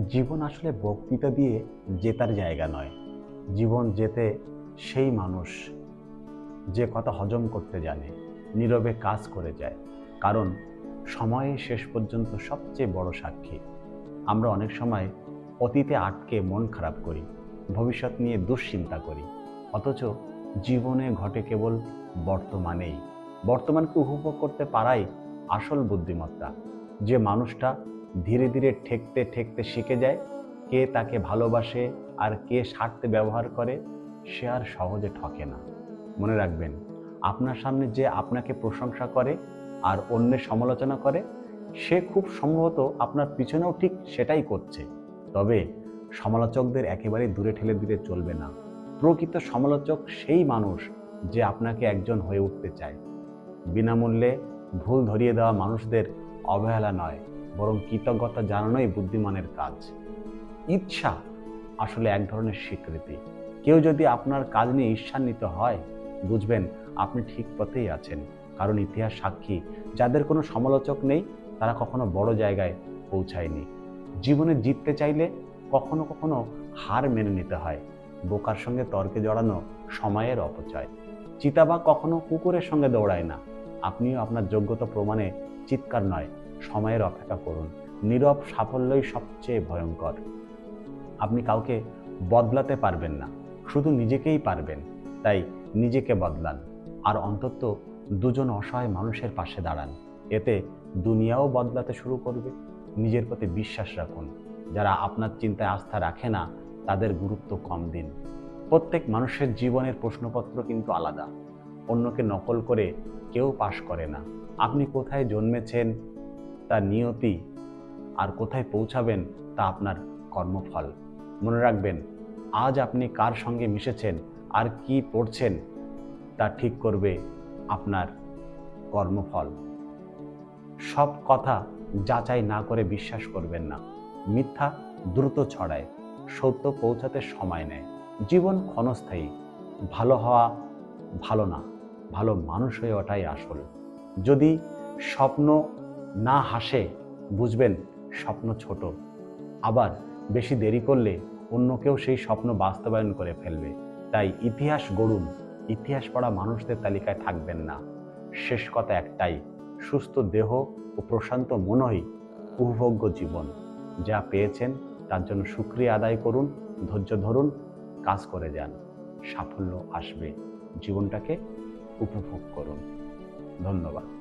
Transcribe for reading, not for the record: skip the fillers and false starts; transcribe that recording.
জীবন আসলে বক্তৃতা দিয়ে জেতার জায়গা নয়। জীবন জেতে সেই মানুষ যে কথা হজম করতে জানে, নীরবে কাজ করে যায়। কারণ সময়ে শেষ পর্যন্ত সবচেয়ে বড় সাক্ষী। আমরা অনেক সময় অতীতে আটকে মন খারাপ করি, ভবিষ্যৎ নিয়ে দুশ্চিন্তা করি, অথচ জীবনে ঘটে কেবল বর্তমানেই। বর্তমানকে উপভোগ করতে পারাই আসল বুদ্ধিমত্তা। যে মানুষটা ধীরে ধীরে ঠেকতে ঠেকতে শিখে যায় কে তাকে ভালোবাসে আর কে স্বার্থে ব্যবহার করে, সে আর সহজে ঠকে না। মনে রাখবেন, আপনার সামনে যে আপনাকে প্রশংসা করে আর অন্যের সমালোচনা করে, সে খুব সম্ভবত আপনার পিছনেও ঠিক সেটাই করছে। তবে সমালোচকদের একেবারেই দূরে ঠেলে দিলে চলবে না। প্রকৃত সমালোচক সেই মানুষ যে আপনাকে একজন হয়ে উঠতে চায়। বিনামূল্যে ভুল ধরিয়ে দেওয়া মানুষদের অবহেলা নয়, বরং কৃতজ্ঞতা জানানোই বুদ্ধিমানের কাজ। ঈর্ষা আসলে এক ধরনের স্বীকৃতি। কেউ যদি আপনার কাজ নিয়ে ঈর্ষান্বিত হয়, বুঝবেন আপনি ঠিক পথেই আছেন। কারণ ইতিহাস সাক্ষী, যাদের কোনো সমালোচক নেই তারা কখনো বড় জায়গায় পৌঁছায়নি। জীবনে জিততে চাইলে কখনো কখনো হার মেনে নিতে হয়। বোকার সঙ্গে তর্কে জড়ানো সময়ের অপচয়। চিতাবাঘ কখনো কুকুরের সঙ্গে দৌড়ায় না। আপনিও আপনার যোগ্যতা প্রমাণে চিৎকার নয়, সময়ের অপেক্ষা করুন। নীরব সাফল্যই সবচেয়ে ভয়ঙ্কর। আপনি কাউকে বদলাতে পারবেন না, শুধু নিজেকেই পারবেন। তাই নিজেকে বদলান, আর অন্তত দুজন অসহায় মানুষের পাশে দাঁড়ান। এতে দুনিয়াও বদলাতে শুরু করবে। নিজের প্রতি বিশ্বাস রাখুন। যারা আপনার চিন্তায় আস্থা রাখে না তাদের গুরুত্ব কম দিন। প্রত্যেক মানুষের জীবনের প্রশ্নপত্র কিন্তু আলাদা। অন্যকে নকল করে কেউ পাশ করে না। আপনি কোথায় জন্মেছেন তা নিয়তি, আর কোথায় পৌঁছাবেন তা আপনার কর্মফল। মনে রাখবেন, আজ আপনি কার সঙ্গে মিশেছেন আর কি পড়ছেন তা ঠিক করবে আপনার কর্মফল। সব কথা যাচাই না করে বিশ্বাস করবেন না। মিথ্যা দ্রুত ছড়ায়, সত্য পৌঁছাতে সময় নেয়। জীবন ক্ষণস্থায়ী। ভালো হওয়া ভালো না, ভালো মানুষ হয়ে ওঠাই আসল। যদি স্বপ্ন না হাসে, বুঝবেন স্বপ্ন ছোট। আবার বেশি দেরি করলে অন্য কেউ সেই স্বপ্ন বাস্তবায়ন করে ফেলবে। তাই ইতিহাস গড়ুন, ইতিহাস পড়া মানুষদের তালিকায় থাকবেন না। শেষ কথা একটাই, সুস্থ দেহ ও প্রশান্ত মনই উপভোগ্য জীবন। যা পেয়েছেন তার জন্য শুকরিয়া আদায় করুন, ধৈর্য ধরুন, কাজ করে যান। সাফল্য আসবে। জীবনটাকে উপভোগ করুন। ধন্যবাদ।